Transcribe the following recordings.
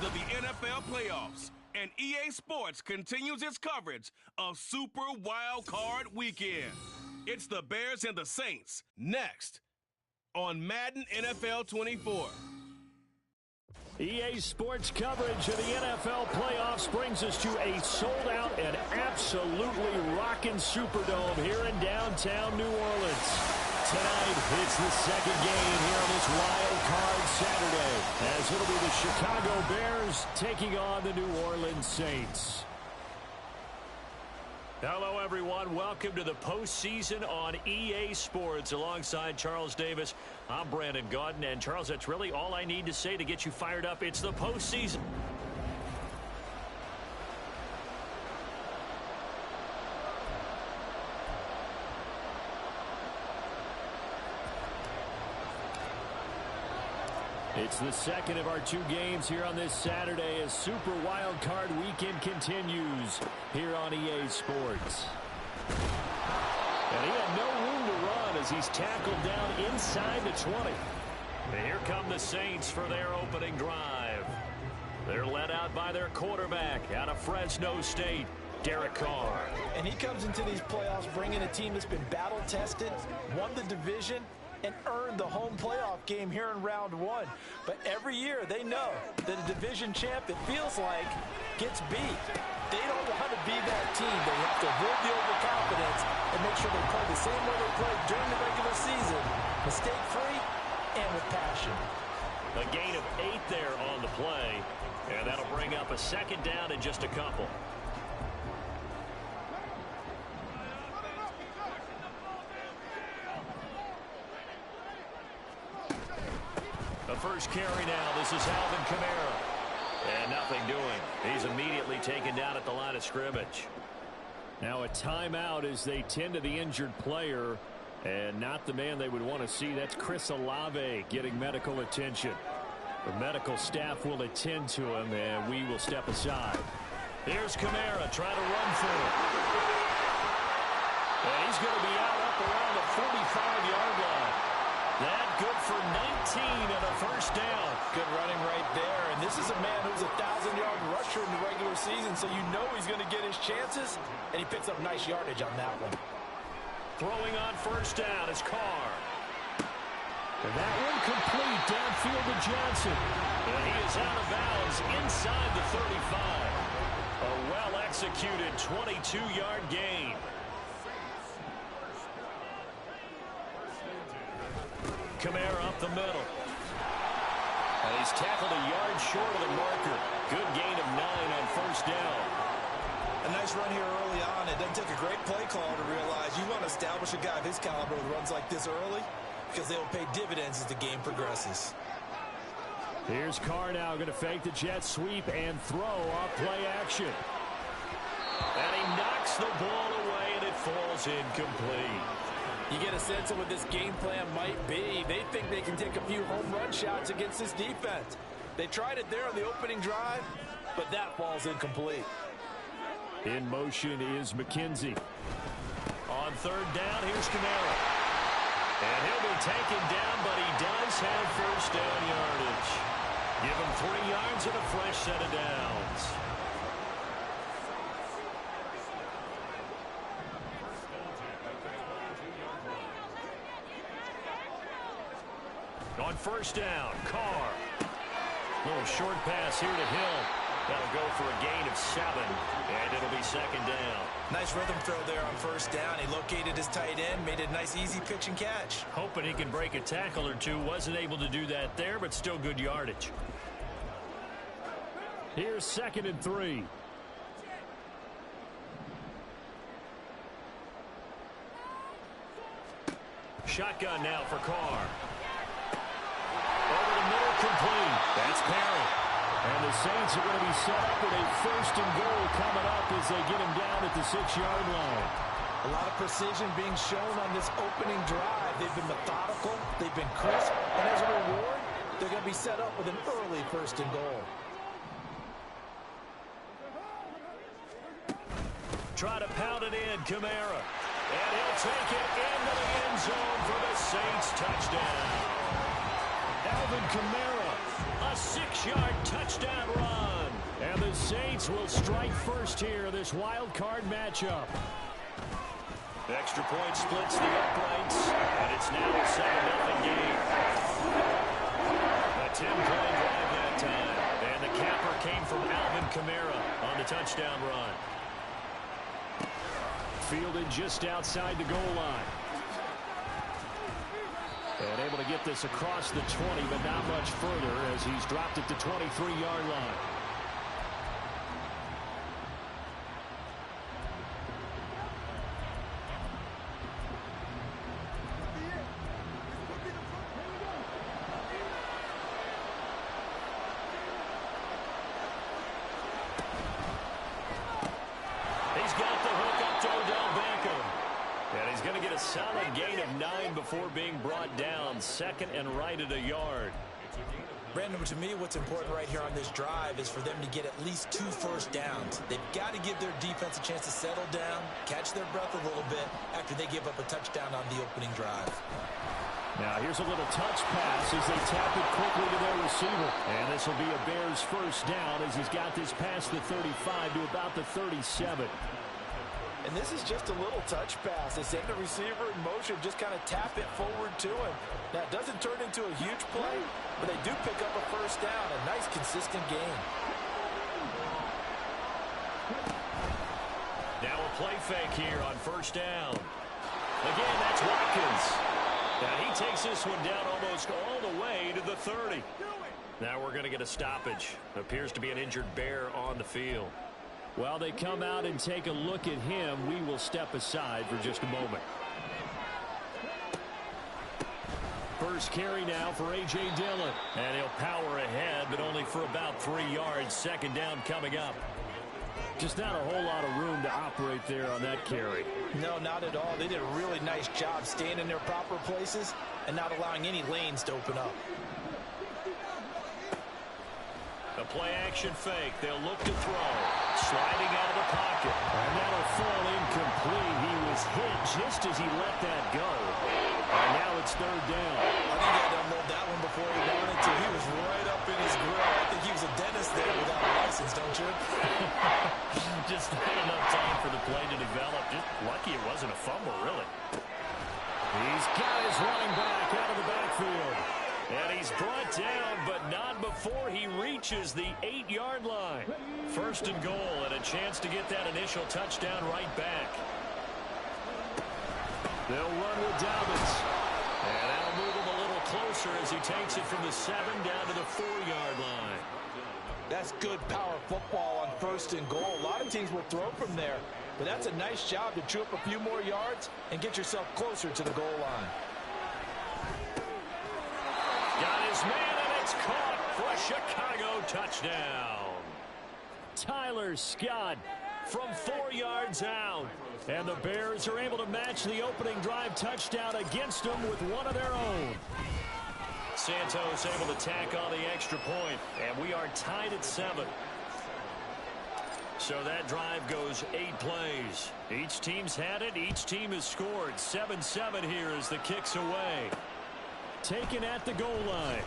of the NFL playoffs, and EA Sports continues its coverage of Super Wild Card Weekend. It's the Bears and the Saints next on Madden NFL 24. EA Sports coverage of the NFL playoffs brings us to a sold-out and absolutely rocking Superdome here in downtown New Orleans. Tonight, it's the second game here on this Wild Card Saturday, as it'll be the Chicago Bears taking on the New Orleans Saints. Hello, everyone. Welcome to the postseason on EA Sports. Alongside Charles Davis, I'm Brandon Gaudin. And, Charles, that's really all I need to say to get you fired up. It's the postseason. It's the second of our two games here on this Saturday as Super Wild Card Weekend continues here on EA Sports. And he had no room to run as he's tackled down inside the 20. And here come the Saints for their opening drive. They're led out by their quarterback out of Fresno State, Derek Carr. And he comes into these playoffs bringing a team that's been battle-tested, won the division, and earned the home playoff game here in round one. But every year they know that a division champ, it feels like, gets beat. They don't want to be that team. They have to avoid the overconfidence and make sure they play the same way they played during the regular season, mistake-free and with passion. A gain of 8 there on the play, and that'll bring up a second down in just a couple. The first carry now. This is Alvin Kamara. And nothing doing. He's immediately taken down at the line of scrimmage. Now a timeout as they tend to the injured player. And not the man they would want to see. That's Chris Olave getting medical attention. The medical staff will attend to him, and we will step aside. Here's Kamara trying to run through. And he's going to be out up around the 45-yard line. That good for 19 and a first down. Good running right there. And this is a man who's a 1,000-yard rusher in the regular season, so you know he's going to get his chances, and he picks up nice yardage on that one. Throwing on first down is Carr. And that one complete downfield to Johnson. And he is out of bounds inside the 35. A well-executed 22-yard gain. Kamara up the middle. And he's tackled a yard short of the marker. Good gain of 9 on first down. A nice run here early on. It doesn't take a great play call to realize you want to establish a guy of his caliber with runs like this early because they will pay dividends as the game progresses. Here's Carr now going to fake the jet sweep and throw off play action. And he knocks the ball away and it falls incomplete. You get a sense of what this game plan might be. They think they can take a few home run shots against this defense. They tried it there on the opening drive, but that falls incomplete. In motion is McKenzie. On third down, here's Kamara. And he'll be taken down, but he does have first down yardage. Give him 3 yards and a fresh set of downs. On first down, Carr. Little short pass here to Hill. That'll go for a gain of 7, and it'll be second down. Nice rhythm throw there on first down. He located his tight end, made it a nice, easy pitch and catch. Hoping he can break a tackle or two. Wasn't able to do that there, but still good yardage. Here's 2nd and 3. Shotgun now for Carr. Over the middle, complete. That's Perry. And the Saints are going to be set up with a 1st and goal coming up as they get him down at the 6-yard line. A lot of precision being shown on this opening drive. They've been methodical. They've been crisp. And as a reward, they're going to be set up with an early 1st and goal. Try to pound it in, Kamara. And he'll take it into the end zone for the Saints touchdown. Alvin Kamara, a 6-yard touchdown run. And the Saints will strike first here, this wild card matchup. Extra point splits the uprights, and it's now a 7-0 game. A 10-point drive that time. And the capper came from Alvin Kamara on the touchdown run. Fielded just outside the goal line. And able to get this across the 20, but not much further as he's dropped it to 23-yard line. He's got the hook up to Odell Beckham. And he's going to get a solid gain of 9 before being brought down. Second and right at a yard. Brandon, to me, what's important right here on this drive is for them to get at least 2 first downs. They've got to give their defense a chance to settle down, catch their breath a little bit after they give up a touchdown on the opening drive. Now here's a little touch pass as they tap it quickly to their receiver. And this will be a Bears first down as he's got this past the 35 to about the 37. And this is just a little touch pass. They send the receiver in motion, just kind of tap it forward to him. Now, it doesn't turn into a huge play, but they do pick up a first down. A nice, consistent gain. Now a play fake here on first down. Again, that's Watkins. Now he takes this one down almost all the way to the 30. Now we're going to get a stoppage. Appears to be an injured Bear on the field. While they come out and take a look at him, we will step aside for just a moment. First carry now for A.J. Dillon. And he'll power ahead, but only for about 3 yards. Second down coming up. Just not a whole lot of room to operate there on that carry. No, not at all. They did a really nice job staying in their proper places and not allowing any lanes to open up. A play-action fake. They'll look to throw. Sliding out of the pocket. And that'll fall incomplete. He was hit just as he let that go. And now it's third down. I think he had to unload that one before he wanted to. He was right up in his grill. I think he was a dentist there without a license, don't you? Just not enough time for the play to develop. Just lucky it wasn't a fumble, really. He's got his running back out of the backfield. And he's brought down, but not before he reaches the 8-yard line. First and goal, and a chance to get that initial touchdown right back. They'll run with Dobbins. And that'll move him a little closer as he takes it from the 7 down to the 4-yard line. That's good power football on first and goal. A lot of teams will throw from there, but that's a nice job to chew up a few more yards and get yourself closer to the goal line. Got his man, and it's caught for a Chicago touchdown. Tyler Scott from 4 yards out. And the Bears are able to match the opening drive touchdown against them with one of their own. Santos able to tack on the extra point, and we are tied at 7. So that drive goes 8 plays. Each team's had it. Each team has scored. 7-7 here as the kick's away. Taken at the goal line.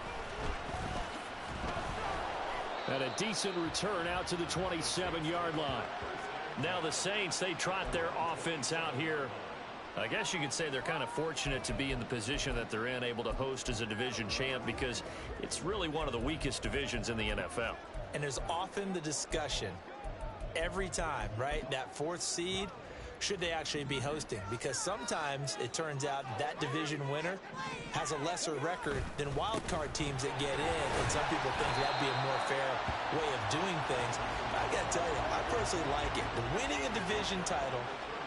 And a decent return out to the 27-yard line. Now the Saints, they trot their offense out here. I guess you could say they're kind of fortunate to be in the position that they're in, able to host as a division champ, because it's really one of the weakest divisions in the NFL. And there's often the discussion every time, right? That 4th seed, should they actually be hosting? Because sometimes it turns out that division winner has a lesser record than wild card teams that get in, and some people think that'd be a more fair way of doing things. I got to tell you, I personally like it. The winning a division title,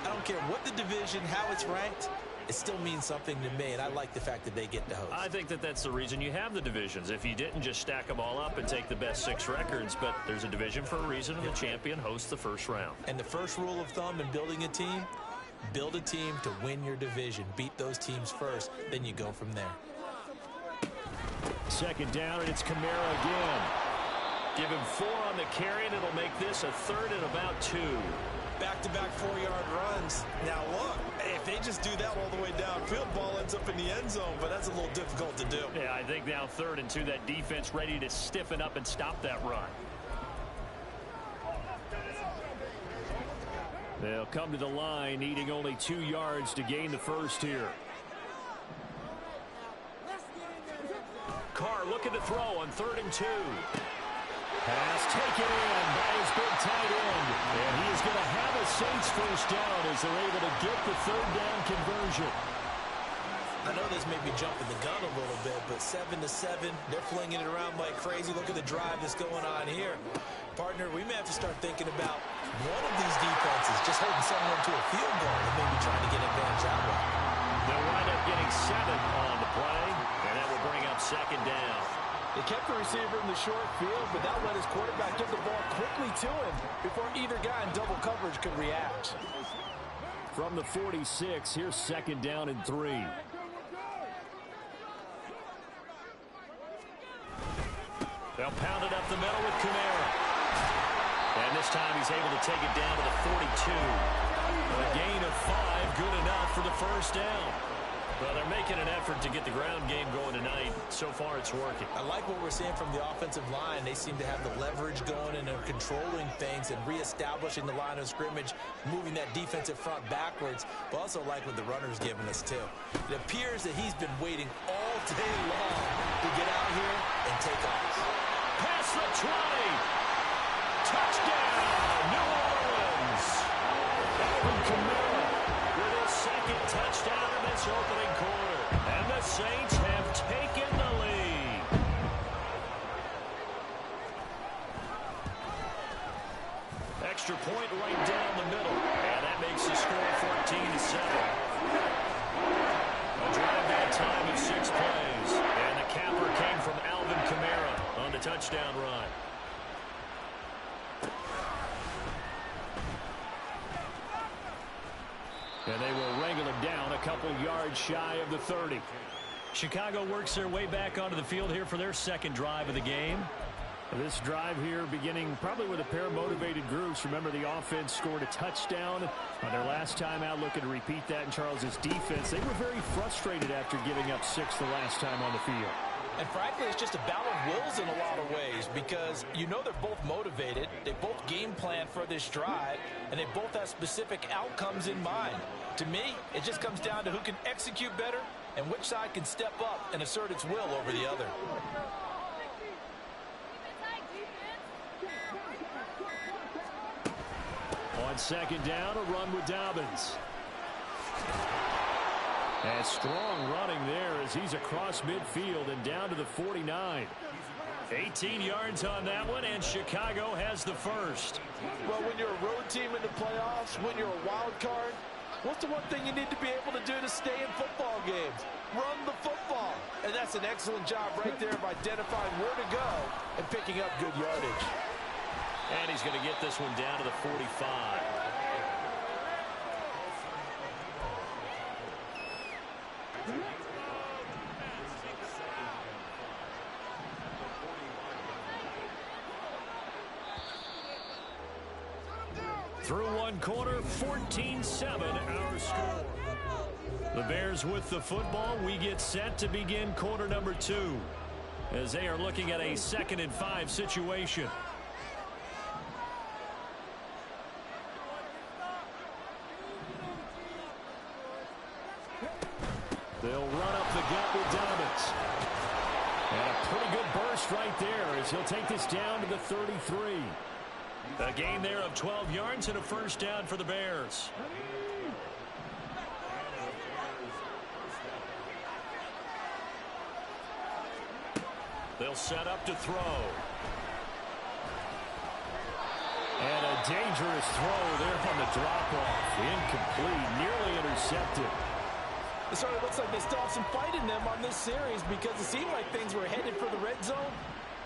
I don't care what the division, how it's ranked, it still means something to me, and I like the fact that they get to host. I think that that's the reason you have the divisions. If you didn't, just stack them all up and take the best 6 records, but there's a division for a reason, and the champion hosts the first round. And the first rule of thumb in building a team, build a team to win your division. Beat those teams first, then you go from there. Second down, and it's Kamara again. Give him 4 on the carry, and it'll make this a 3rd and about 2. Back-to-back 4-yard runs. Now look, if they just do that all the way downfield. Ball ends up in the end zone, but that's a little difficult to do. Yeah, I think now 3rd and 2, that defense ready to stiffen up and stop that run. They'll come to the line, needing only 2 yards to gain the first here. Carr looking to throw on 3rd and 2. Pass taken in by his big tight end. And he is going to have a Saints first down as they're able to get the 3rd down conversion. I know this may be jumping the gun a little bit, but 7-7, they're flinging it around like crazy. Look at the drive that's going on here. Partner, we may have to start thinking about one of these defenses just holding someone to a field goal and maybe trying to get advantage that way. They'll wind up getting 7 on the play, and that will bring up 2nd down. They kept the receiver in the short field, but that let his quarterback get the ball quickly to him before either guy in double coverage could react. From the 46, here's 2nd down and 3. They'll pound it up the middle with Kamara. And this time he's able to take it down to the 42. A gain of 5, good enough for the first down. Well, they're making an effort to get the ground game going tonight. So far, it's working. I like what we're seeing from the offensive line. They seem to have the leverage going and they're controlling things and reestablishing the line of scrimmage, moving that defensive front backwards, but also like what the runner's giving us, too. It appears that he's been waiting all day long to get out here and take off. Past the 20. Touchdown, New Orleans. Alvin Kamara with his 2nd touchdown in this opening quarter. And the Saints have taken the lead. Extra point right down the middle. And that makes the score 14-7. A drive that time of 6 plays. And the capper came from Alvin Kamara on the touchdown run. And they will wrangle him down a couple yards shy of the 30. Chicago works their way back onto the field here for their 2nd drive of the game. This drive here beginning probably with a pair of motivated groups. Remember, the offense scored a touchdown on their last time out, looking to repeat that in Charles's defense. They were very frustrated after giving up 6 the last time on the field. And frankly, it's just a battle of wills in a lot of ways because you know they're both motivated, they both game plan for this drive, and they both have specific outcomes in mind. To me, it just comes down to who can execute better and which side can step up and assert its will over the other. On 2nd down, a run with Dobbins. And strong running there as he's across midfield and down to the 49. 18 yards on that one, and Chicago has the first. Well, when you're a road team in the playoffs, when you're a wild card, what's the one thing you need to be able to do to stay in football games? Run the football. And that's an excellent job right there of identifying where to go and picking up good yardage. And he's going to get this one down to the 45. Through one quarter, 14-7 our score. The Bears with the football. We get set to begin quarter number 2 as they are looking at a 2nd and 5 situation. They'll run up the gut with Dobbins. And a pretty good burst right there as he'll take this down to the 33. A gain there of 12 yards and a first down for the Bears. They'll set up to throw. And a dangerous throw there on the drop-off. Incomplete, nearly intercepted. It sort of looks like they still have some fight in them on this series because it seemed like things were headed for the red zone.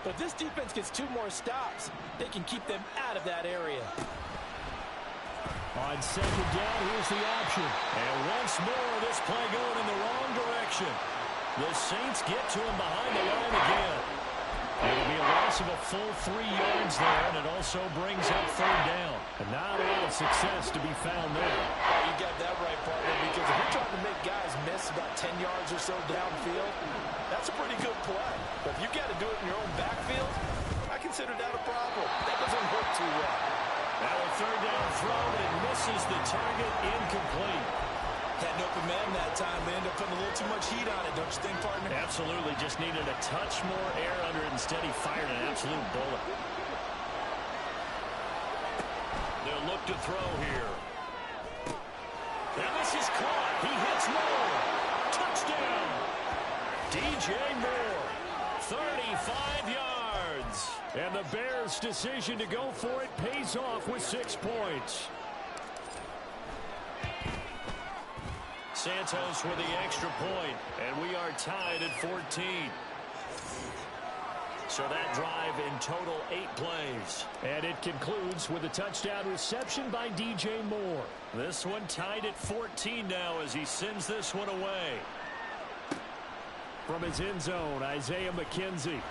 But if this defense gets 2 more stops, they can keep them out of that area. On 2nd down, here's the option. And once more, this play going in the wrong direction. The Saints get to him behind the line again. It'll be a loss of a full 3 yards there, and it also brings up 3rd down. And not a lot of success to be found there. You got that right, partner, because if you're 10 yards or so downfield, that's a pretty good play. But if you got to do it in your own backfield, I consider that a problem. That doesn't work too well. Now a third down throw, but it misses the target, incomplete. Had an open man that time. They ended up putting a little too much heat on it, don't you think, partner? Absolutely. Just needed a touch more air under it. Instead, he fired an absolute bullet. They'll look to throw here. And this is caught. He hits Moore. Touchdown. DJ Moore. 35 yards. And the Bears' decision to go for it pays off with 6 points. Santos with the extra point, and we are tied at 14. So that drive in total 8 plays. And it concludes with a touchdown reception by DJ Moore. This one tied at 14 now as he sends this one away. From his end zone, Isaiah McKenzie.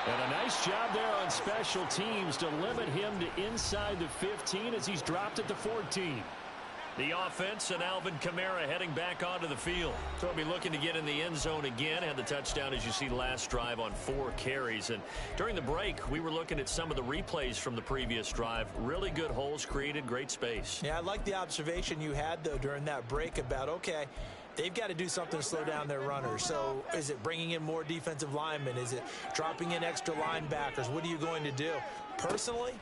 And a nice job there on special teams to limit him to inside the 15 as he's dropped it to 14. The offense and Alvin Kamara heading back onto the field. So he'll be looking to get in the end zone again. Had the touchdown, as you see, last drive on 4 carries. And during the break, we were looking at some of the replays from the previous drive. Really good holes created, great space. Yeah, I like the observation you had, though, during that break about, okay, they've got to do something to slow down their runners. So is it bringing in more defensive linemen? Is it dropping in extra linebackers? What are you going to do? Personally,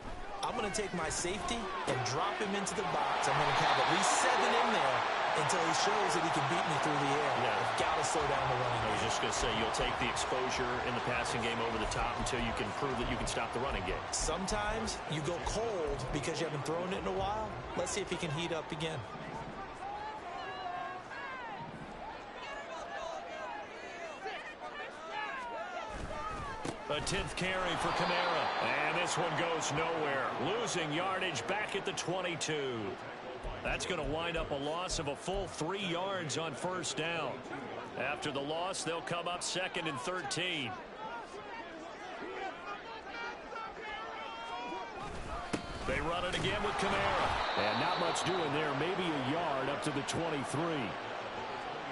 I'm going to take my safety and drop him into the box. I'm going to have at least 7 in there until he shows that he can beat me through the air. Yeah. I've got to slow down the running game. I was just going to say, you'll take the exposure in the passing game over the top until you can prove that you can stop the running game. Sometimes you go cold because you haven't thrown it in a while. Let's see if he can heat up again. A 10th carry for Kamara. And this one goes nowhere. Losing yardage back at the 22. That's going to wind up a loss of a full 3 yards on first down. After the loss, they'll come up 2nd and 13. They run it again with Kamara. And not much doing there. Maybe a yard up to the 23.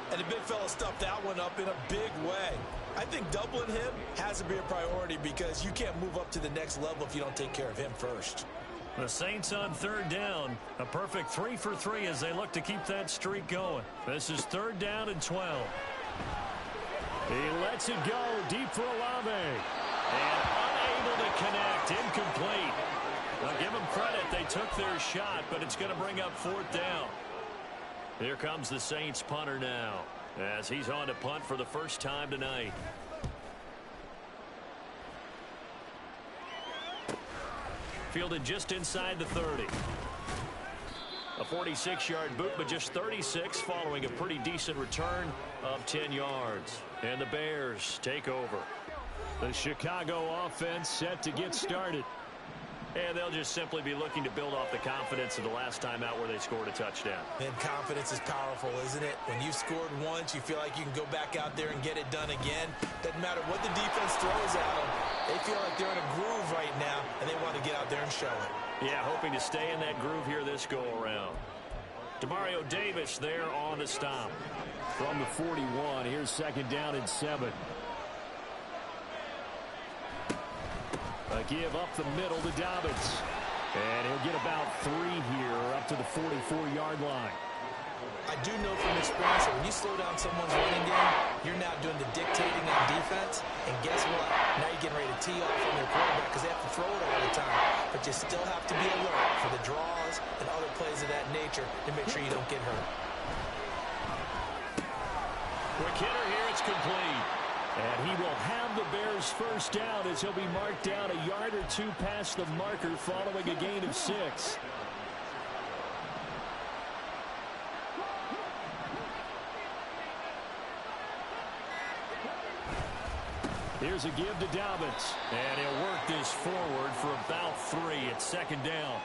And the big fella stuffed that one up in a big way. I think doubling him has to be a priority because you can't move up to the next level if you don't take care of him first. The Saints on 3rd down. A perfect 3 for 3 as they look to keep that streak going. This is 3rd down and 12. He lets it go deep for Olave. And unable to connect. Incomplete. Now give them credit. They took their shot, but it's going to bring up 4th down. Here comes the Saints punter now as he's on to punt for the first time tonight. Fielded just inside the 30. A 46-yard boot, but just 36 following a pretty decent return of 10 yards. And the Bears take over. The Chicago offense set to get started. And they'll just simply be looking to build off the confidence of the last time out where they scored a touchdown. And confidence is powerful, isn't it? When you've scored once, you feel like you can go back out there and get it done again. Doesn't matter what the defense throws at them. They feel like they're in a groove right now, and they want to get out there and show it. Yeah, hoping to stay in that groove here this go-around. Demario Davis there on the stop. From the 41, here's 2nd down and 7. A give up the middle to Dobbins. And he'll get about 3 here up to the 44-yard line. I do know from experience that when you slow down someone's running game, you're now doing the dictating on defense. And guess what? Now you're getting ready to tee off on their quarterback because they have to throw it all the time. But you still have to be alert for the draws and other plays of that nature to make sure you don't get hurt. Quick hitter here, it's complete. And he will have the Bears first down as he'll be marked down a yard or 2 past the marker following a gain of 6. Here's a give to Dobbins. And he'll work this forward for about 3 at 2nd down.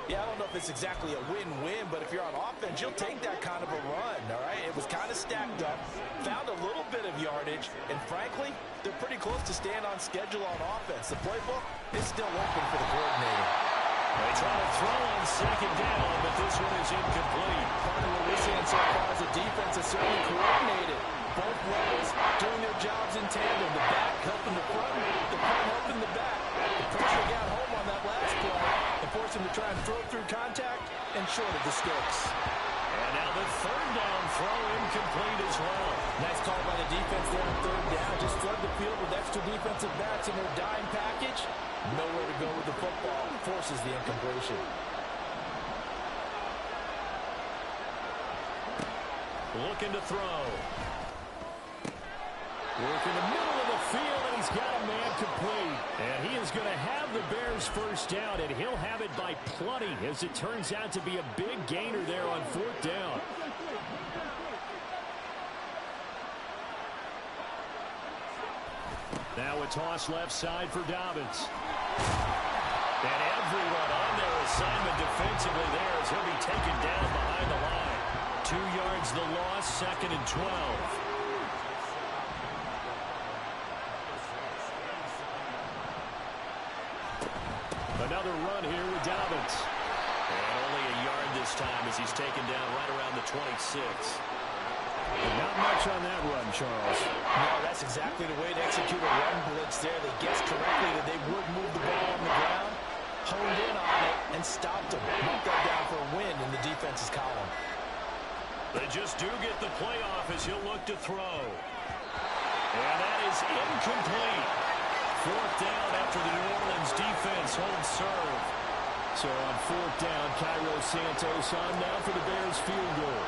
Yeah, I don't know if it's exactly a win-win, but if you're on offense, you'll take that kind of a run, all right? It was kind of stacked up, found a little bit of yardage, and frankly, they're pretty close to staying on schedule on offense. The playbook is still open for the coordinator. They try to throw on 2nd down, but this one is incomplete. Part of what we're seeing so far is the defense is certainly cooperating. short of the sticks. And now the third down throw incomplete as well. Nice call by the defense there on third down. Just flood the field with extra defensive backs in their dime package. Nowhere to go with the football. Forces the incompletion. Looking to throw. Work in the middle of the field, and he's got a man complete. And he is going to have the Bears first down, and he'll have it by plenty, as it turns out to be a big gainer there on fourth down. Now a toss left side for Dobbins. And everyone on their assignment defensively there as he'll be taken down behind the line. 2 yards the loss, 2nd and 12. Another run here with Dobbins. And only a yard this time as he's taken down right around the 26. Not much on that run, Charles. No, that's exactly the way to execute a run blitz there. They guessed correctly that they would move the ball on the ground, honed in on it, and stopped them. Knocked that down for a win in the defense's column. They just do get the playoff as he'll look to throw. And that is incomplete. Fourth down after the New Orleans defense holds serve. So on fourth down, Cairo Santos on now for the Bears field goal.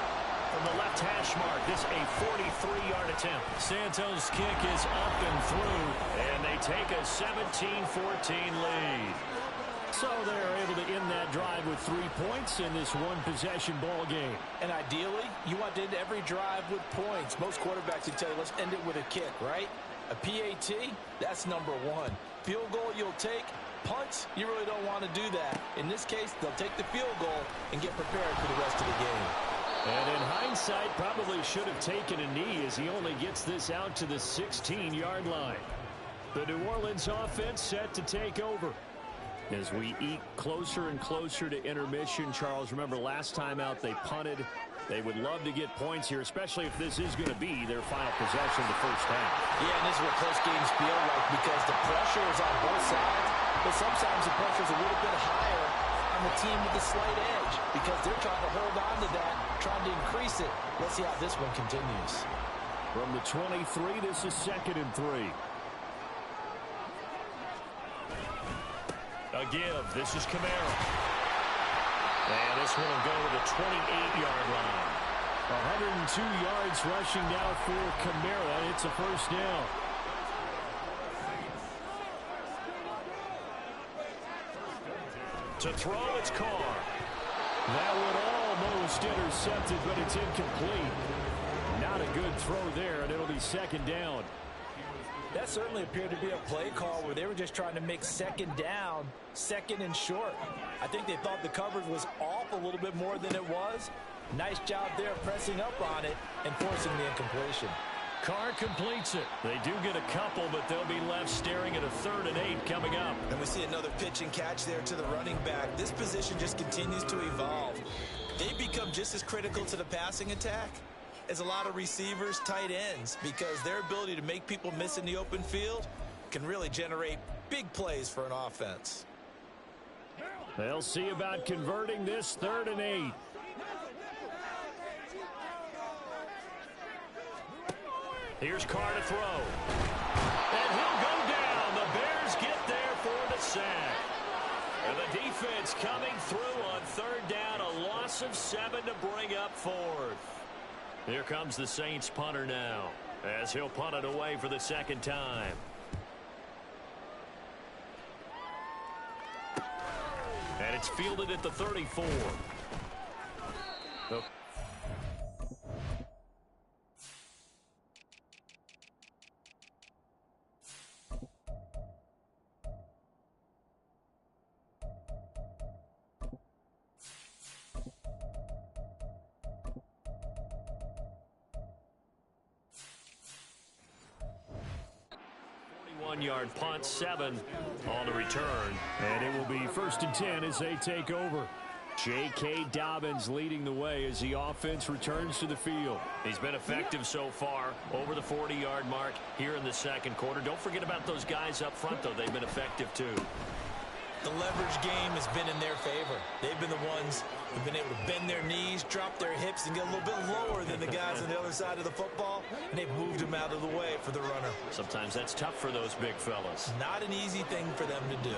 From the left hash mark, this a 43-yard attempt. Santos' kick is up and through, and they take a 17-14 lead. So they're able to end that drive with 3 points in this one-possession ball game. And ideally, you want to end every drive with points. Most quarterbacks would tell you, let's end it with a kick, right? A PAT, that's number one. Field goal you'll take. Punts, you really don't want to do that. In this case, they'll take the field goal and get prepared for the rest of the game. And in hindsight, probably should have taken a knee as he only gets this out to the 16-yard line. The New Orleans offense set to take over. As we eat closer and closer to intermission, Charles, remember last time out they punted. They would love to get points here, especially if this is going to be their final possession of the first half. Yeah, and this is what close games feel like because the pressure is on both sides, but sometimes the pressure is a little bit higher on the team with the slight edge because they're trying to hold on to that, trying to increase it. Let's see how this one continues. From the 23, this is 2nd and 3. A give. This is Kamara. And this one will go to the 28-yard line. 102 yards rushing now for Kamara. It's a first down. To throw, it's Carr. That one almost intercepted, but it's incomplete. Not a good throw there, and it'll be 2nd down. That certainly appeared to be a play call where they were just trying to make 2nd down, 2nd and short. I think they thought the coverage was off a little bit more than it was. Nice job there pressing up on it and forcing the incompletion. Carr completes it. They do get a couple, but they'll be left staring at a 3rd and 8 coming up. And we see another pitch and catch there to the running back. This position just continues to evolve. They become just as critical to the passing attack as a lot of receivers, tight ends, because their ability to make people miss in the open field can really generate big plays for an offense. They'll see about converting this 3rd and 8. Here's Carr to throw. And he'll go down. The Bears get there for the sack. And the defense coming through on 3rd down. A loss of 7 to bring up 4th. Here comes the Saints punter now, as he'll punt it away for the 2nd time. And it's fielded at the 34. Oh. Yard punt, 7 on the return. And it will be 1st and 10 as they take over. J.K. Dobbins leading the way as the offense returns to the field. He's been effective so far, over the 40-yard mark here in the 2nd quarter. Don't forget about those guys up front, though. They've been effective, too. The leverage game has been in their favor. They've been the ones who've been able to bend their knees, drop their hips, and get a little bit lower than the guys on the other side of the football, and they've moved them out of the way for the runner. Sometimes that's tough for those big fellas. Not an easy thing for them to do.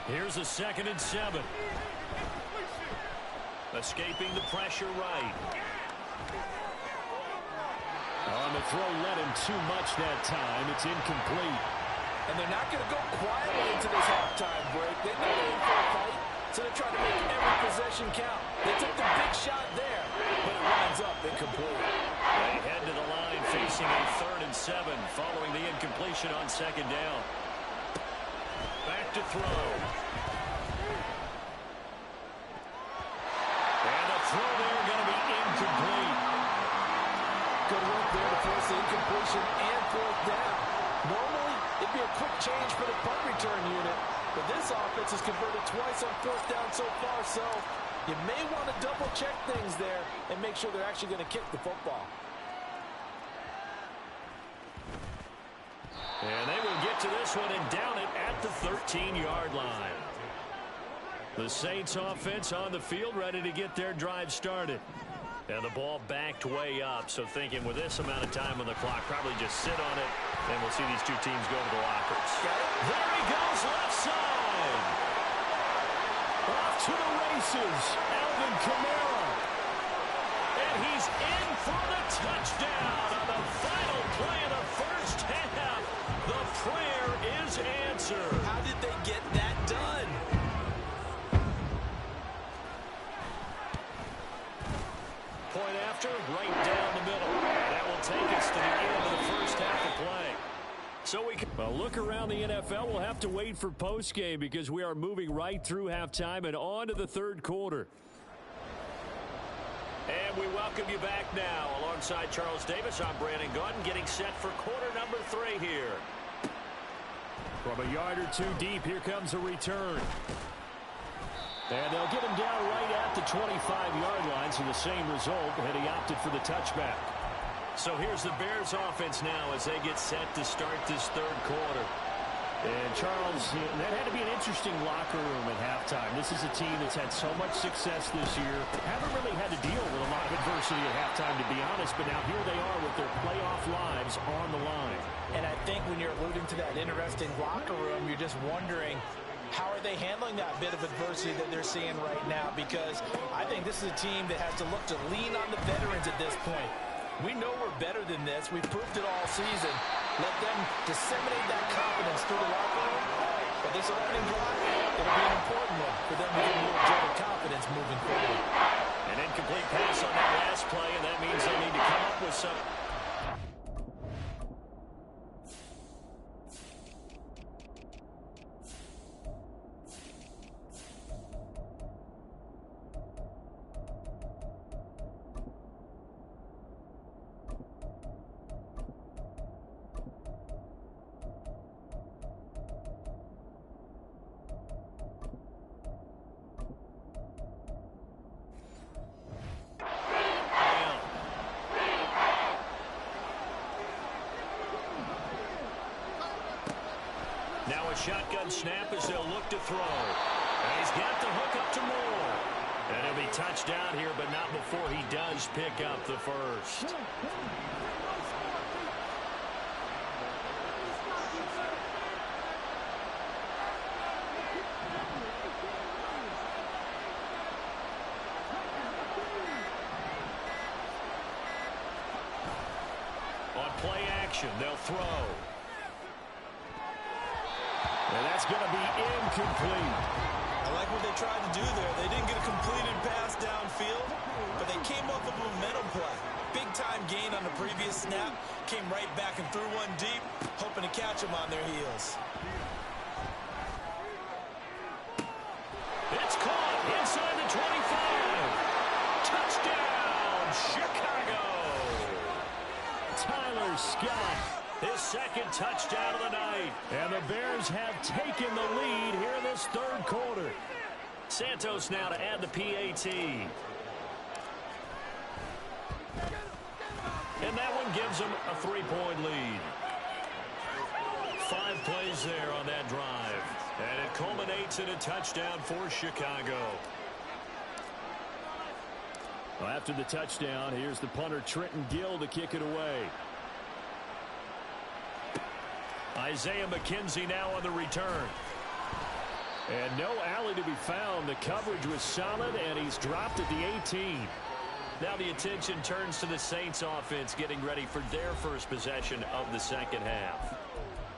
Here's a 2nd and 7. Escaping the pressure right. On the throw, let him too much that time. It's incomplete. And they're not going to go quietly into this halftime break. They know they're in for a fight, so they're trying to make every possession count. They took the big shot there, but it winds up incomplete. They head to the line facing a 3rd and 7 following the incompletion on 2nd down. Back to throw. And the throw there going to be incomplete. Good work there to force the incompletion and 4th down. Normally, it'd be a quick change for the punt return unit, but this offense has converted twice on 4th down so far, so you may want to double-check things there and make sure they're actually going to kick the football. And they will get to this one and down it at the 13-yard line. The Saints offense on the field ready to get their drive started. And the ball backed way up, so thinking with this amount of time on the clock, probably just sit on it, and we'll see these two teams go to the lockers. There he goes, left side. Off to the races, Alvin Kamara. And he's in for the touchdown on the final play of the first half. The prayer is answered. How did they get that done? Point after, right down the middle. That will take us to the end of the first half of play. So we can look around the NFL. We'll have to wait for postgame because we are moving right through halftime and on to the 3rd quarter. And we welcome you back now. Alongside Charles Davis, I'm Brandon Gaudin, getting set for quarter number 3 here. From a yard or 2 deep, here comes a return. And they'll get him down right at the 25-yard line, so the same result, and he opted for the touchback. So here's the Bears offense now as they get set to start this 3rd quarter. And Charles, that had to be an interesting locker room at halftime. This is a team that's had so much success this year. Haven't really had to deal with a lot of adversity at halftime, to be honest, but now here they are with their playoff lives on the line. And I think when you're alluding to that interesting locker room, you're just wondering, how are they handling that bit of adversity that they're seeing right now? Because I think this is a team that has to look to lean on the veterans at this point. We know we're better than this. We've proved it all season. Let them disseminate that confidence through the locker room. But this opening drive, it'll be an important one for them to get a little jet of confidence moving forward. An incomplete pass on that last play, and that means they need to come up with some. Now a shotgun snap as they'll look to throw. And he's got the hook up to Moore. And he'll be touched down here, but not before he does pick up the first. On play action, they'll throw. And that's going to be incomplete. I like what they tried to do there. They didn't get a completed pass downfield, but they came up with a momentum play. Big-time gain on the previous snap. Came right back and threw one deep, hoping to catch them on their heels. It's caught inside the 25. Touchdown, Chicago. Tyler Scott. His 2nd touchdown of the night. And the Bears have taken the lead here in this 3rd quarter. Santos now to add the PAT. And that one gives them a 3-point lead. 5 plays there on that drive. And it culminates in a touchdown for Chicago. Well, after the touchdown, here's the punter Trenton Gill to kick it away. Isaiah McKenzie now on the return. And no alley to be found. The coverage was solid, and he's dropped at the 18. Now the attention turns to the Saints offense getting ready for their first possession of the second half.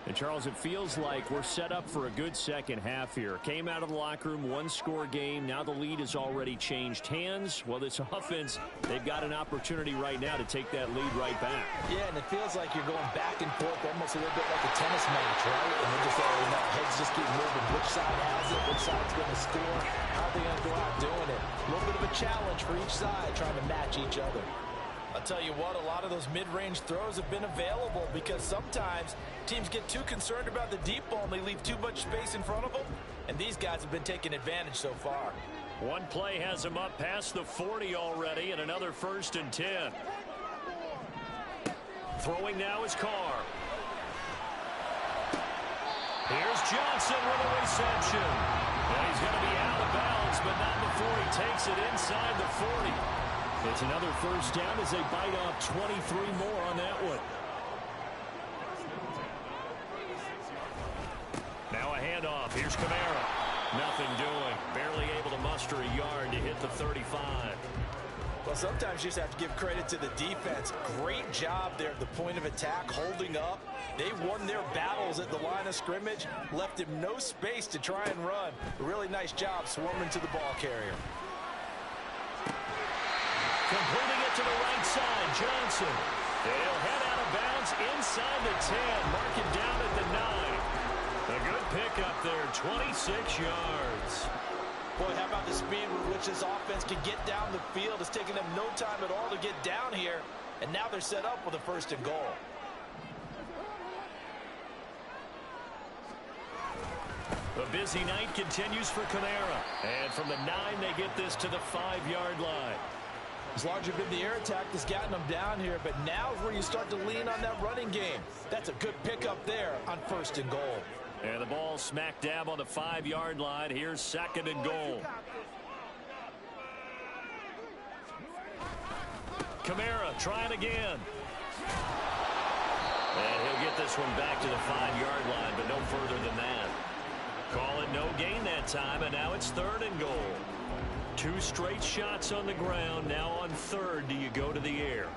And, Charles, it feels like we're set up for a good second half here. Came out of the locker room, one-score game. Now the lead has already changed hands. Well, this offense, they've got an opportunity right now to take that lead right back. Yeah, and it feels like you're going back and forth almost a little bit like a tennis match, right? And they're just heads just keep moving. Which side has it? Which side's going to score? How are they going to go out doing it? A little bit of a challenge for each side, trying to match each other. I'll tell you what, a lot of those mid-range throws have been available because sometimes teams get too concerned about the deep ball and they leave too much space in front of them, and these guys have been taking advantage so far. One play has him up past the 40 already, and another 1st and 10. Throwing now is Carr. Here's Johnson with a reception. And he's going to be out of bounds, but not before he takes it inside the 40. It's another first down as they bite off 23 more on that one. Now a handoff. Here's Kamara. Nothing doing. Barely able to muster a yard to hit the 35. Well, sometimes you just have to give credit to the defense. Great job there at the point of attack, holding up. They won their battles at the line of scrimmage, left him no space to try and run. A really nice job swarming to the ball carrier. Completing it to the right side, Johnson. He'll head out of bounds inside the 10. Mark it down at the 9. A good pickup there, 26 yards. Boy, how about the speed with which this offense can get down the field? It's taking them no time at all to get down here. And now they're set up with a 1st and goal. The busy night continues for Kamara. And from the 9, they get this to the 5-yard line. It's largely been the air attack that's gotten them down here, but now is where you start to lean on that running game. That's a good pickup there on 1st and goal. And the ball smack dab on the 5-yard line. Here's 2nd and goal. Kamara trying again. And he'll get this one back to the 5-yard line, but no further than that. Call it no gain that time, and now it's 3rd and goal. 2 straight shots on the ground. Now on 3rd, do you go to the air?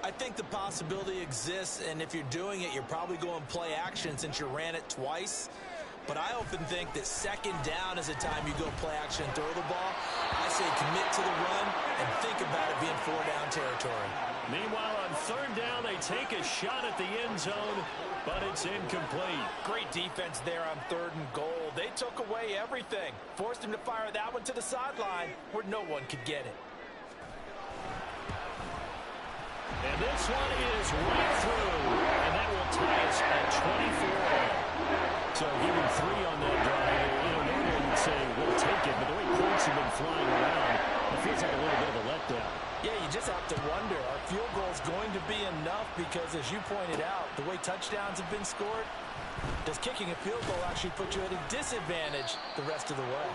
I think the possibility exists, and if you're doing it, you're probably going play action since you ran it twice. But I often think that 2nd down is a time you go play action and throw the ball. I say commit to the run and think about it being 4-down territory. Meanwhile, on 3rd down, they take a shot at the end zone, but it's incomplete. Great defense there on 3rd and goal. They took away everything. Forced him to fire that one to the sideline where no one could get it. And this one is right through, and that will tie us at 24. So giving 3 on that drive, normally you'd say, we'll take it, but the way points have been flying around, it feels like a little bit of a letdown. Yeah, you just have to wonder, are field goals going to be enough? Because as you pointed out, the way touchdowns have been scored, does kicking a field goal actually put you at a disadvantage the rest of the way?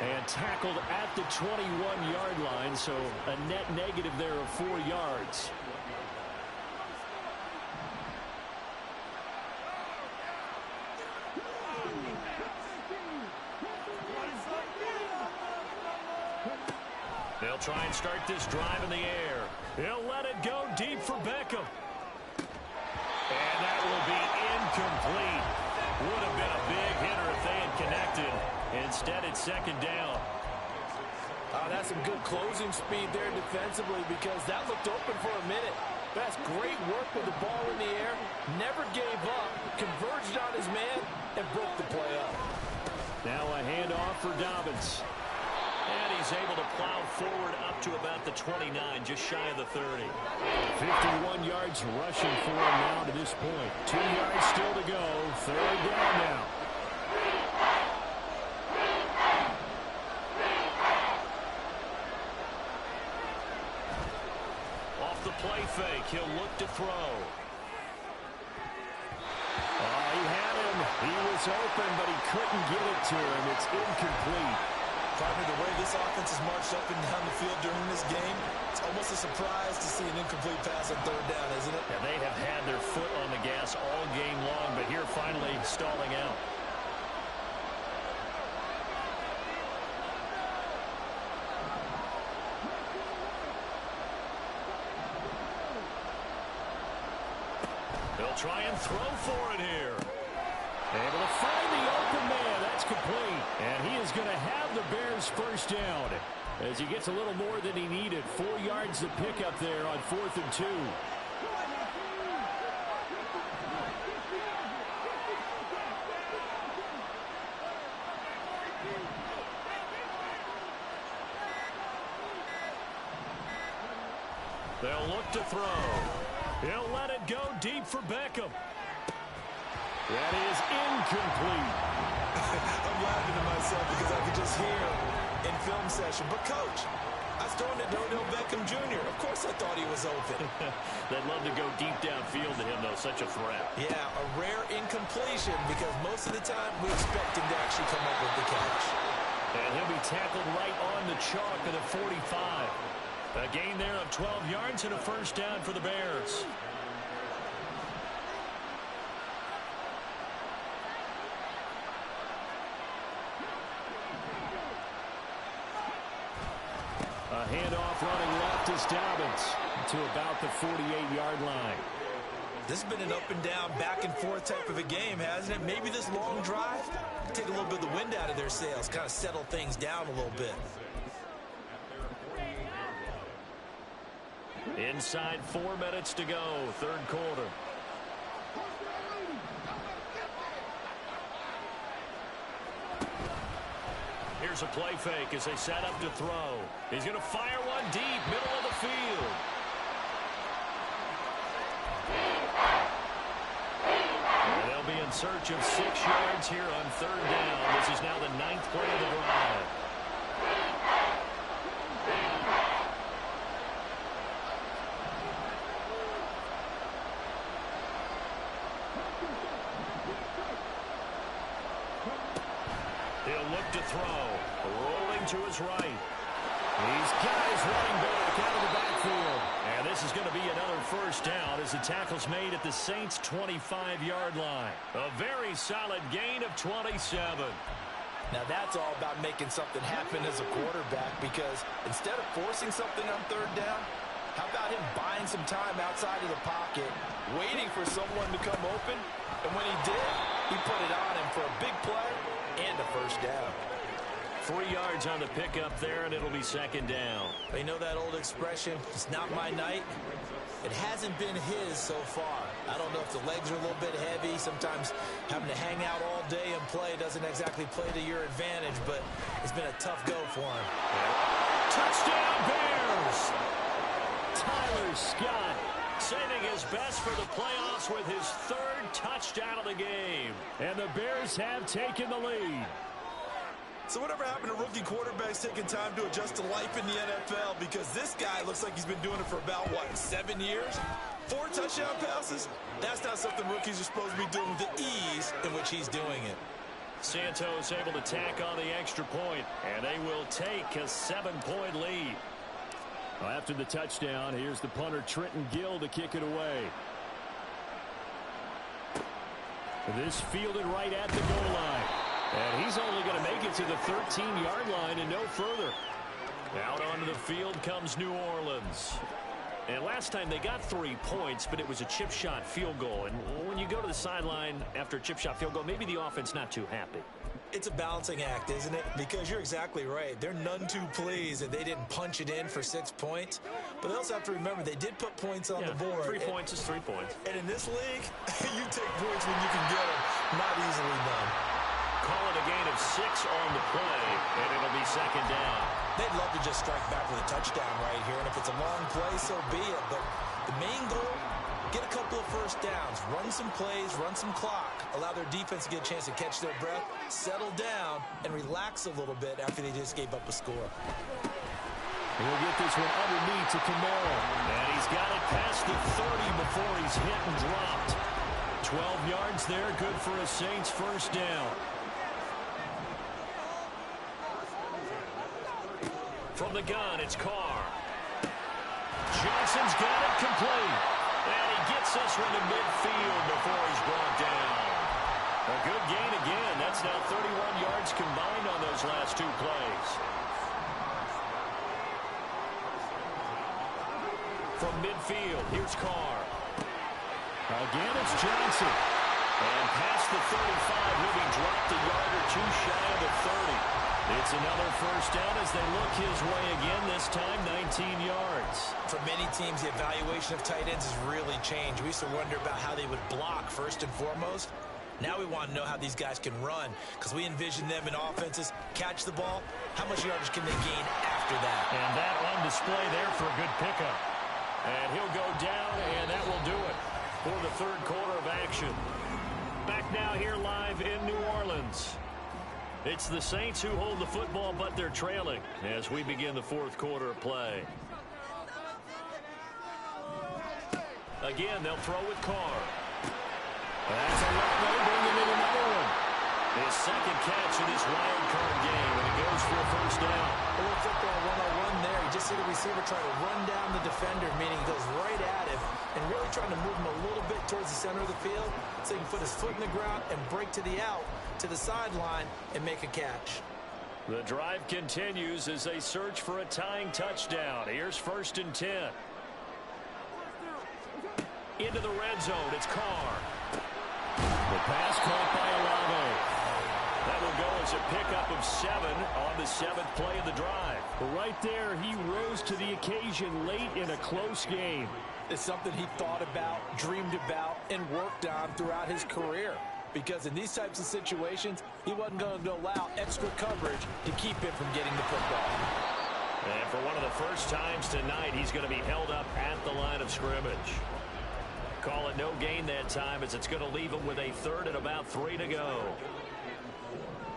And tackled at the 21-yard line, so a net negative there of 4 yards. They'll try and start this drive in the air. He'll let it go deep for Beckham. And that will be incomplete. Would have been a big hitter if they had connected. Instead, it's 2nd down. That's some good closing speed there defensively because that looked open for a minute. That's great work with the ball in the air. Never gave up. Converged on his man and broke the play up. Now a handoff for Dobbins. And he's able to plow forward up to about the 29, just shy of the 30. 51 yards rushing for him now to this point. 2 yards still to go. 3rd down now. Off the play fake, he'll look to throw. He had him. He was open, but he couldn't get it to him. It's incomplete. Partner, the way this offense has marched up and down the field during this game, it's almost a surprise to see an incomplete pass on third down, isn't it? Yeah, they have had their foot on the gas all game long, but here finally stalling out. They'll try and throw for it here. Able to find the open man. That's complete. And he is going to have the Bears first down as he gets a little more than he needed. 4 yards to pick up there on 4th and 2. They'll look to throw. He'll let it go deep for Beckham. That is incomplete. I'm laughing to myself because I could just hear in film session. But, Coach, I was throwing it to Odell Beckham Jr. Of course I thought he was open. They'd love to go deep downfield to him, though. Such a threat. Yeah, a rare incompletion because most of the time we expect him to actually come up with the catch. And he'll be tackled right on the chalk at the 45. A gain there of 12 yards and a first down for the Bears. A handoff running left is Dobbins to about the 48-yard line. This has been an up-and-down, back-and-forth type of a game, hasn't it? Maybe this long drive, take a little bit of the wind out of their sails, kind of settle things down a little bit. Inside 4 minutes to go, third quarter. Here's a play fake as they set up to throw. He's going to fire one deep, middle of the field. And they'll be in search of 6 yards here on third down. This is now the 9th play of the drive. He'll look to throw. Rolling to his right. He's got his running back out of the backfield. And this is going to be another first down as the tackle's made at the Saints' 25-yard line. A very solid gain of 27. Now that's all about making something happen as a quarterback because instead of forcing something on third down, how about him buying some time outside of the pocket, waiting for someone to come open, and when he did, he put it on him for a big play and a first down. 3 yards on the pickup there, and it'll be second down. You know that old expression, it's not my night? It hasn't been his so far. I don't know if the legs are a little bit heavy. Sometimes having to hang out all day and play doesn't exactly play to your advantage, but it's been a tough go for him. Touchdown, Bears! Tyler Scott saving his best for the playoffs with his 3rd touchdown of the game. And the Bears have taken the lead. So whatever happened to rookie quarterbacks taking time to adjust to life in the NFL? Because this guy looks like he's been doing it for about, 7 years? 4 touchdown passes? That's not something rookies are supposed to be doing with the ease in which he's doing it. Santos able to tack on the extra point, and they will take a 7-point lead. Well, after the touchdown, here's the punter Trenton Gill to kick it away. This fielded right at the goal line. And he's only going to make it to the 13-yard line and no further. Out onto the field comes New Orleans. And last time they got 3 points, but it was a chip shot field goal. And when you go to the sideline after a chip shot field goal, maybe the offense not too happy. It's a balancing act, isn't it? Because you're exactly right. They're none too pleased that they didn't punch it in for 6 points. But they also have to remember they did put points on the board. 3 points is 3 points. And in this league, you take points when you can get them. Not easily done. Call it a gain of 6 on the play, and it'll be second down. They'd love to just strike back with a touchdown right here, and if it's a long play, so be it. But the main goal, get a couple of first downs, run some plays, run some clock, allow their defense to get a chance to catch their breath, settle down, and relax a little bit after they just gave up a score. He'll get this one underneath to Kamara. And he's got it past the 30 before he's hit and dropped. 12 yards there, good for a Saints first down. From the gun, it's Carr. Johnson's got it complete. And he gets this one to midfield before he's brought down. A good gain again. That's now 31 yards combined on those last two plays. From midfield, here's Carr. Again, it's Johnson. And past the 35, he'll be dropped a yard or two shy of the 30. It's another first down as they look his way again, this time 19 yards. For many teams, the evaluation of tight ends has really changed. We used to wonder about how they would block first and foremost. Now we want to know how these guys can run, because we envision them in offenses catch the ball. How much yardage can they gain after that? And that on display there for a good pickup. And he'll go down, and that will do it for the third quarter of action. Back now here live in New Orleans. It's the Saints who hold the football, but they're trailing as we begin the fourth quarter of play. Again, they'll throw with Carr. That's a long bringing in another one. His second catch in this wild card game, and it goes for a first down. A little football 101 there. You just see the receiver try to run down the defender, meaning he goes right at him and really trying to move him a little bit towards the center of the field so he can put his foot in the ground and break to the out, to the sideline, and make a catch. The drive continues as they search for a tying touchdown. Here's 1st and 10. Into the red zone, it's Carr. The pass caught by Olave. That will go as a pickup of 7 on the 7th play of the drive. Right there, he rose to the occasion late in a close game. It's something he thought about, dreamed about, and worked on throughout his career. Because in these types of situations, he wasn't going to allow extra coverage to keep him from getting the football. And for one of the first times tonight, he's going to be held up at the line of scrimmage. Call it no gain that time as it's going to leave him with a third and about 3 to go.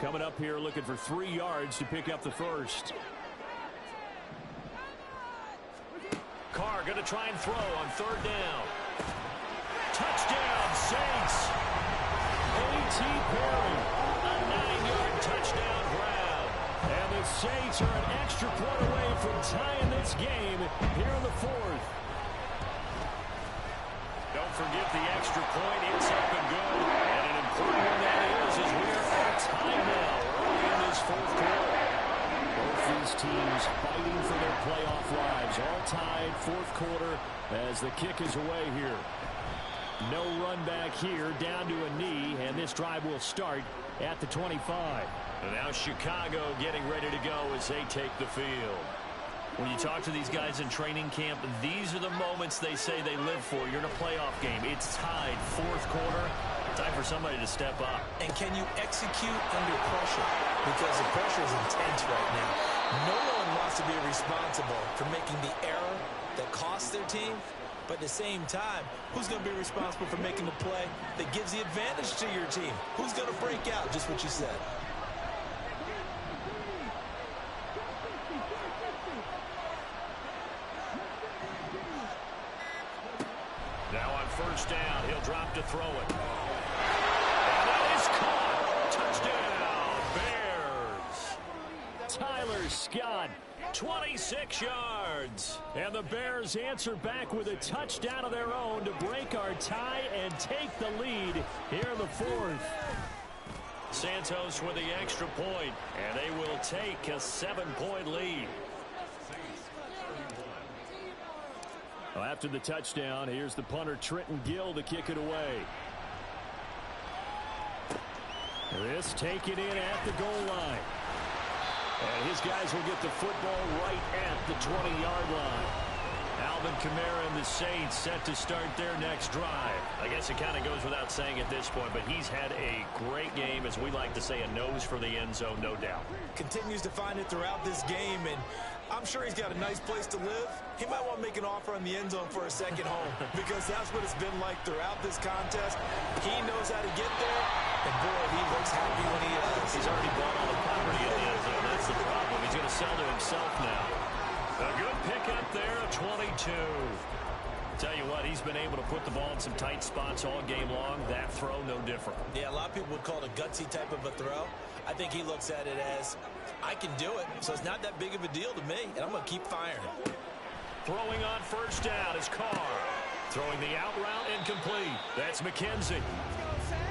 Coming up here looking for 3 yards to pick up the first. Carr going to try and throw on 3rd down. Touchdown, Saints. A.T. Perry. A 9-yard touchdown grab. And the Saints are an extra point away from tying this game here in the 4th. Don't forget the extra point. It's up and good. And an important one that is as we are at time now early in this 4th quarter. Both these teams fighting for their playoff lives. All tied 4th quarter as the kick is away here. No run back here, down to a knee, and this drive will start at the 25. And now Chicago getting ready to go as they take the field. When you talk to these guys in training camp, these are the moments they say they live for. You're in a playoff game. It's tied, 4th quarter. Time for somebody to step up. And can you execute under pressure? Because the pressure is intense right now. No one wants to be responsible for making the error that costs their team. But at the same time, who's going to be responsible for making the play that gives the advantage to your team? Who's going to break out? Just what you said. Now on 1st down, he'll drop to throw it. And that is caught. Touchdown, Bears. Tyler Scott. 26 yards. And the Bears answer back with a touchdown of their own to break our tie and take the lead here in the 4th. Santos with the extra point, and they will take a 7-point lead. Well, after the touchdown, here's the punter Trenton Gill to kick it away. This taken in at the goal line. And his guys will get the football right at the 20-yard line. Alvin Kamara and the Saints set to start their next drive. I guess it kind of goes without saying at this point, but he's had a great game, as we like to say, a nose for the end zone, no doubt. Continues to find it throughout this game, and I'm sure he's got a nice place to live. He might want to make an offer on the end zone for a second home because that's what it's been like throughout this contest. He knows how to get there, and boy, he looks happy when he is. He's already bought all the property in the end zone. That's the problem. He's going to sell to himself now. A good pickup there, 22. Tell you what, he's been able to put the ball in some tight spots all game long. That throw, no different. Yeah, a lot of people would call it a gutsy type of a throw. I think he looks at it as, I can do it, so it's not that big of a deal to me, and I'm going to keep firing. Throwing on first down is Carr. Throwing the out route incomplete. That's McKenzie.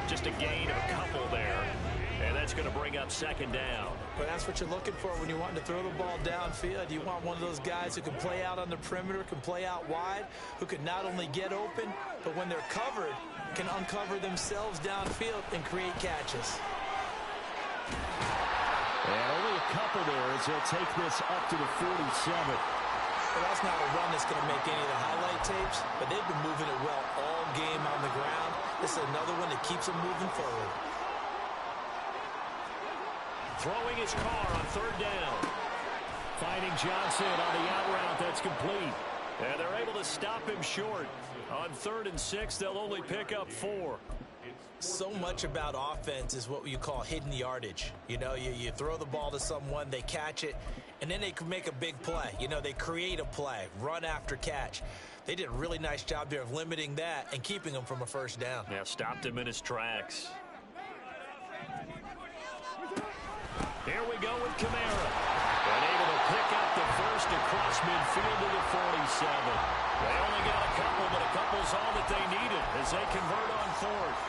Just a gain of a couple there. And that's going to bring up second down. But that's what you're looking for when you're wanting to throw the ball downfield. You want one of those guys who can play out on the perimeter, can play out wide, who can not only get open, but when they're covered, can uncover themselves downfield and create catches. And only a couple there as he'll take this up to the 47. Well, that's not a run that's going to make any of the highlight tapes, but they've been moving it well all game on the ground. This is another one that keeps them moving forward. Throwing his Carr on third down. Finding Johnson on the out route. That's complete. And they're able to stop him short. On 3rd and 6, they'll only pick up 4. So much about offense is what you call hidden yardage. You know, you throw the ball to someone, they catch it, and then they can make a big play. You know, they create a play, run after catch. They did a really nice job there of limiting that and keeping him from a first down. Yeah, stopped him in his tracks. Here we go with Kamara. And able to pick up the first across midfield to the 47. They only got a couple, but a couple's all that they needed as they convert on 4th.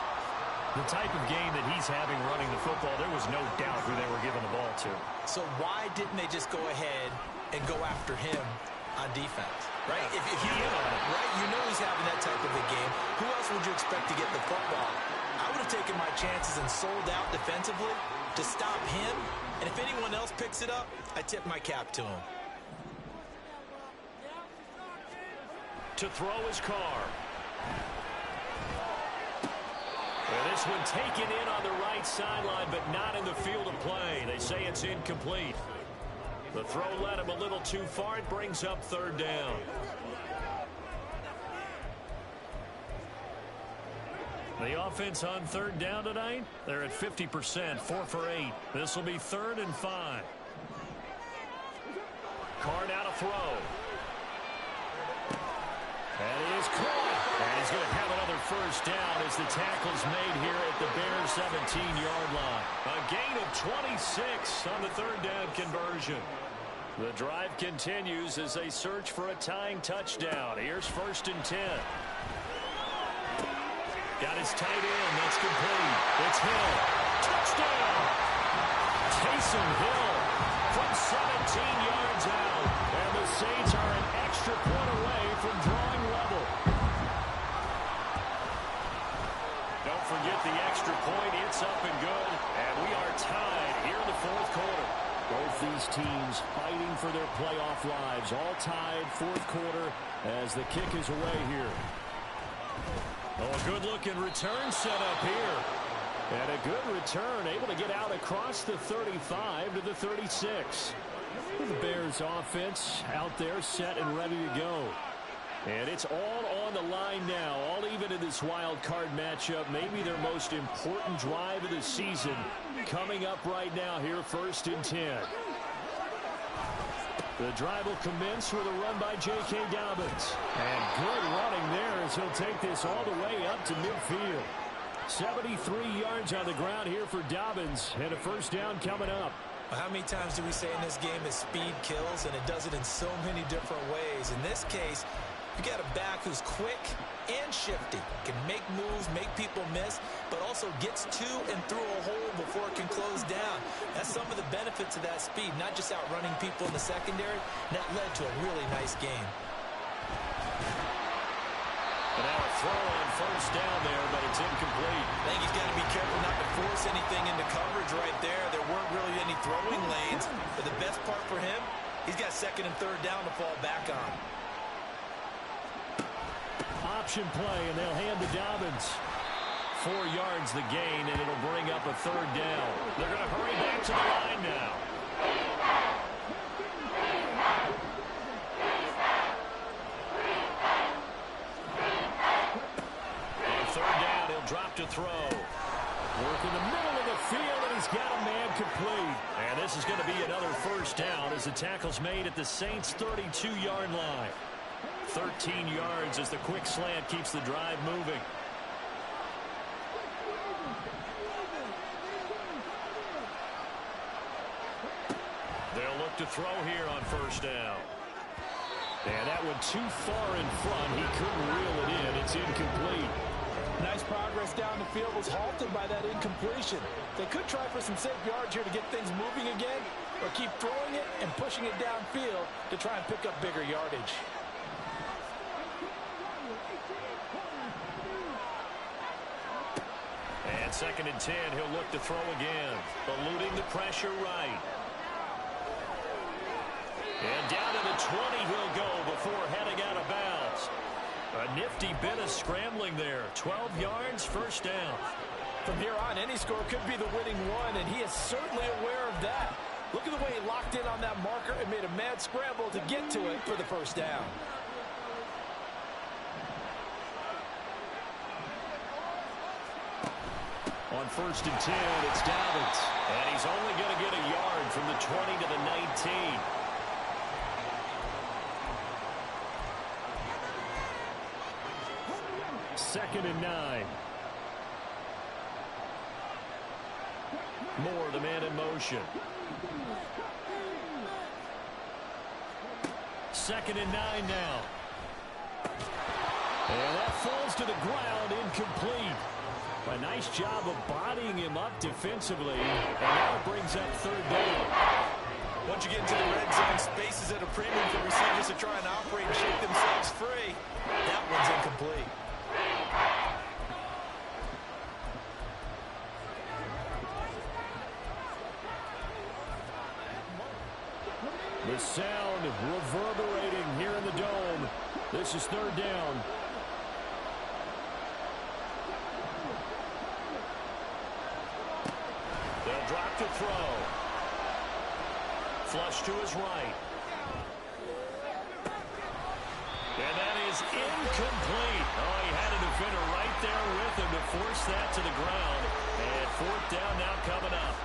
The type of game that he's having running the football, there was no doubt who they were giving the ball to. So why didn't they just go ahead and go after him on defense? Right? If you know he's having that type of a game, who else would you expect to get the football? I would have taken my chances and sold out defensively to stop him. And if anyone else picks it up, I tip my cap to him. To throw his Carr. And this one taken in on the right sideline, but not in the field of play. They say it's incomplete. The throw led him a little too far. It brings up 3rd down. The offense on 3rd down tonight, they're at 50%, 4 for 8. This will be 3rd and 5. Carr now to throw. And he is caught. And he's going to have another first down as the tackle's made here at the Bears 17-yard line. A gain of 26 on the 3rd down conversion. The drive continues as they search for a tying touchdown. Here's 1st and 10. Got his tight end. That's complete. It's Hill. Touchdown! Taysom Hill from 17 yards out. And the Saints are an extra point away from drawing level. Don't forget the extra point. It's up and good. And we are tied here in the 4th quarter. Both these teams fighting for their playoff lives. All tied 4th quarter as the kick is away here. Oh, a good-looking return set up here. And a good return, able to get out across the 35 to the 36. The Bears offense out there set and ready to go. And it's all on the line now, all even in this wild card matchup. Maybe their most important drive of the season coming up right now here, 1st and 10. The drive will commence with a run by J.K. Dobbins. And good running there as he'll take this all the way up to midfield. 73 yards on the ground here for Dobbins, and a first down coming up. How many times do we say in this game that speed kills, and it does it in so many different ways? In this case, you got a back who's quick and shifty, can make moves, make people miss, but also gets to and through a hole before it can close down. That's some of the benefits of that speed, not just outrunning people in the secondary. That led to a really nice game. And now a throw on first down there, but it's incomplete. I think he's got to be careful not to force anything into coverage right there. There weren't really any throwing lanes, but the best part for him, he's got 2nd and 3rd down to fall back on. Option play, and they'll hand to Dobbins. 4 yards the gain, and it'll bring up a 3rd down. They're going to hurry back to the line now. On 3rd down, he'll drop to throw. Work in the middle of the field, and he's got a man complete. And this is going to be another first down as the tackle's made at the Saints' 32-yard line. 13 yards as the quick slant keeps the drive moving. They'll look to throw here on first down. And that one too far in front. He couldn't reel it in. It's incomplete. Nice progress down the field was halted by that incompletion. They could try for some safe yards here to get things moving again, or keep throwing it and pushing it downfield to try and pick up bigger yardage. And 2nd and 10, he'll look to throw again. Eluding the pressure right. And down to the 20 he'll go before heading out of bounds. A nifty bit of scrambling there. 12 yards, first down. From here on, any score could be the winning one, and he is certainly aware of that. Look at the way he locked in on that marker and made a mad scramble to get to it for the first down. On 1st and 10, it's Dobbins. And he's only going to get a yard from the 20 to the 19. Second and 9. Moore, the man in motion. 2nd and 9 now. And that falls to the ground, incomplete. A nice job of bodying him up defensively. And now it brings up 3rd down. Once you get into the red zone, space is at a premium for receivers to try and operate and shake themselves free. That one's incomplete. The sound reverberating here in the dome. This is 3rd down. They'll drop to throw. Flush to his right. And that is incomplete. Oh, he had a defender right there with him to force that to the ground. And 4th down now coming up.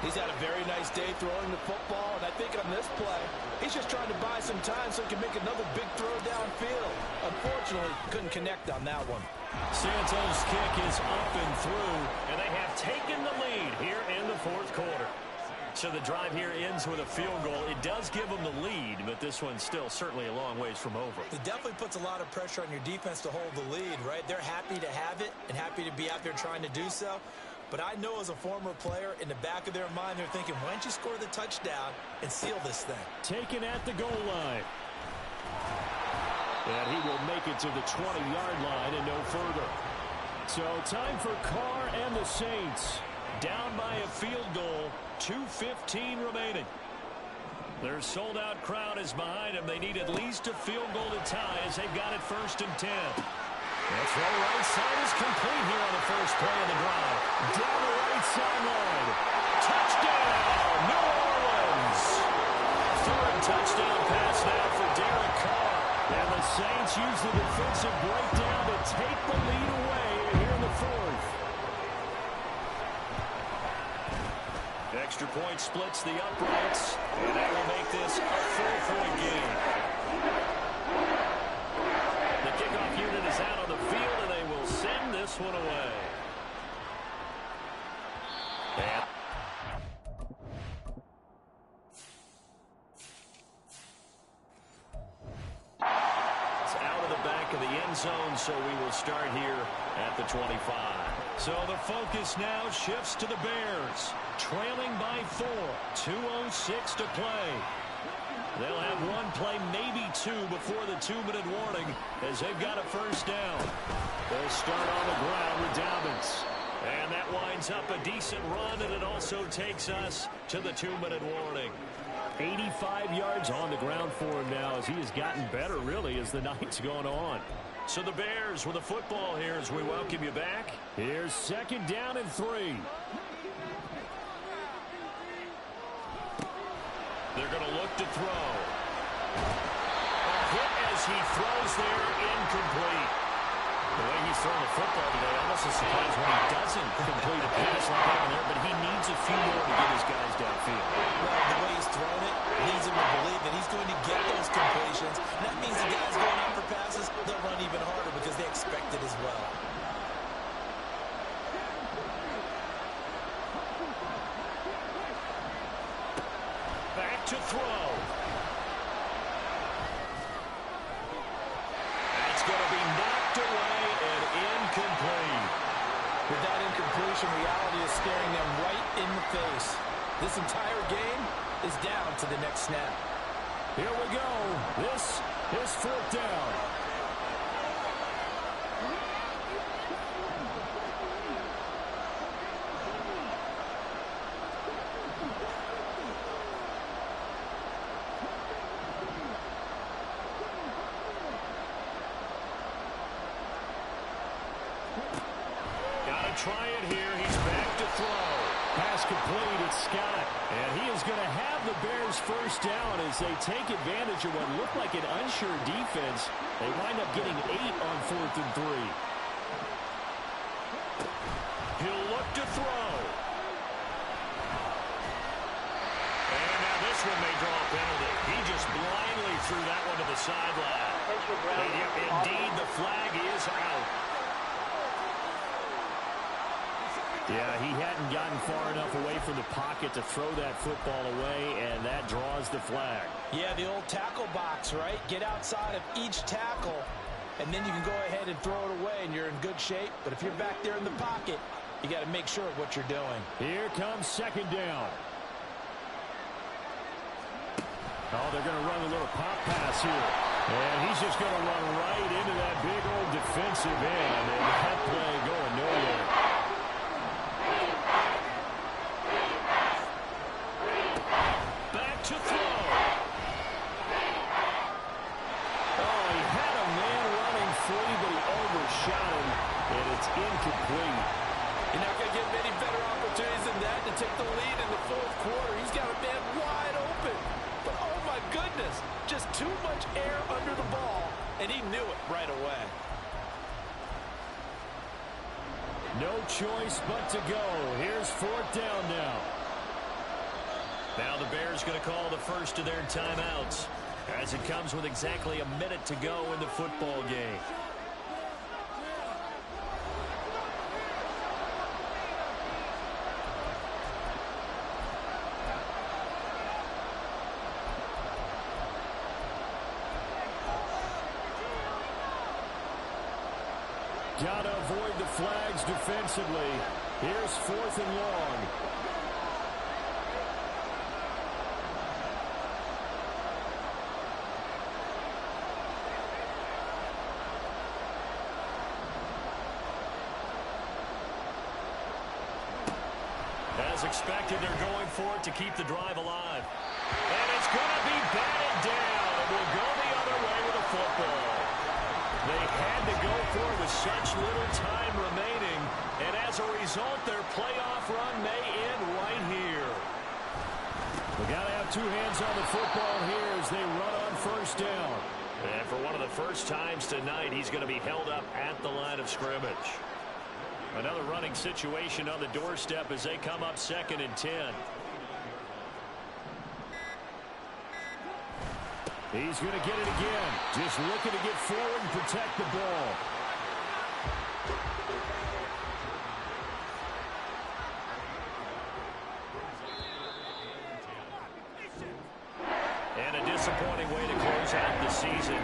He's had a very nice day throwing the football, and I think on this play, he's just trying to buy some time so he can make another big throw downfield. Unfortunately, couldn't connect on that one. Santos' kick is up and through, and they have taken the lead here in the 4th quarter. So the drive here ends with a field goal. It does give them the lead, but this one's still certainly a long ways from over. It definitely puts a lot of pressure on your defense to hold the lead, right? They're happy to have it and happy to be out there trying to do so. But I know as a former player, in the back of their mind, they're thinking, why don't you score the touchdown and seal this thing? Taken at the goal line. And he will make it to the 20-yard line and no further. So time for Carr and the Saints. Down by a field goal, 2:15 remaining. Their sold-out crowd is behind them. They need at least a field goal to tie as they've got it 1st and 10. The throw right side is complete here on the first play of the drive. Down the right sideline. Touchdown, New Orleans. 3rd touchdown pass now for Derek Carr. And the Saints use the defensive breakdown to take the lead away here in the 4th. Extra point splits the uprights, and that will make this a 4-point game. The kickoff unit is out on the field, and they will send this one away. And it's out of the back of the end zone, so we will start here at the 25. So the focus now shifts to the Bears, trailing by 4, 2:06 to play. They'll have one play, maybe two, before the 2-minute warning as they've got a first down. They'll start on the ground with Dobbins. And that winds up a decent run, and it also takes us to the 2-minute warning. 85 yards on the ground for him now as he has gotten better, really, as the night's gone on. So the Bears with the football here as we welcome you back. Here's 2nd down and 3. They're going to look to throw. A hit as he throws there, incomplete. The way he's throwing the football today, almost a surprise when he doesn't complete a pass like that there, but he needs a few more to get his guys downfield. Well, the way he's throwing it leads him to believe that he's going to get those completions. And that means he got situation, reality is staring them right in the face. This entire game is down to the next snap. Here we go. This is 4th down. Try it here. He's back to throw. Pass complete. It's Scott. And he is going to have the Bears first down as they take advantage of what looked like an unsure defense. They wind up getting 8 on 4th and 3. He'll look to throw. And now this one may draw a penalty. He just blindly threw that one to the sideline. And yet, indeed, the flag is out. Yeah, he hadn't gotten far enough away from the pocket to throw that football away, and that draws the flag. Yeah, the old tackle box, right? Get outside of each tackle, and then you can go ahead and throw it away, and you're in good shape. But if you're back there in the pocket, you got to make sure of what you're doing. Here comes 2nd down. Oh, they're going to run a little pop pass here. And he's just going to run right into that big old defensive end, and that play going nowhere. To throw. Oh, he had a man running free, but he overshot him, and it's incomplete. You're not going to get many better opportunities than that to take the lead in the 4th quarter. He's got a man wide open. But, oh, my goodness, just too much air under the ball, and he knew it right away. No choice but to go. Here's 4th down now. Now the Bears going to call the first of their timeouts as it comes with exactly a minute to go in the football game. Got to avoid the flags defensively. Here's 4th and long. As expected, they're going for it to keep the drive alive. And it's going to be batted down. It will go the other way with the football. They had to go for it with such little time remaining. And as a result, their playoff run may end right here. We got to have 2 hands on the football here as they run on 1st down. And for one of the first times tonight, he's going to be held up at the line of scrimmage. Another running situation on the doorstep as they come up 2nd and 10. He's going to get it again. Just looking to get forward and protect the ball. And a disappointing way to close out the season.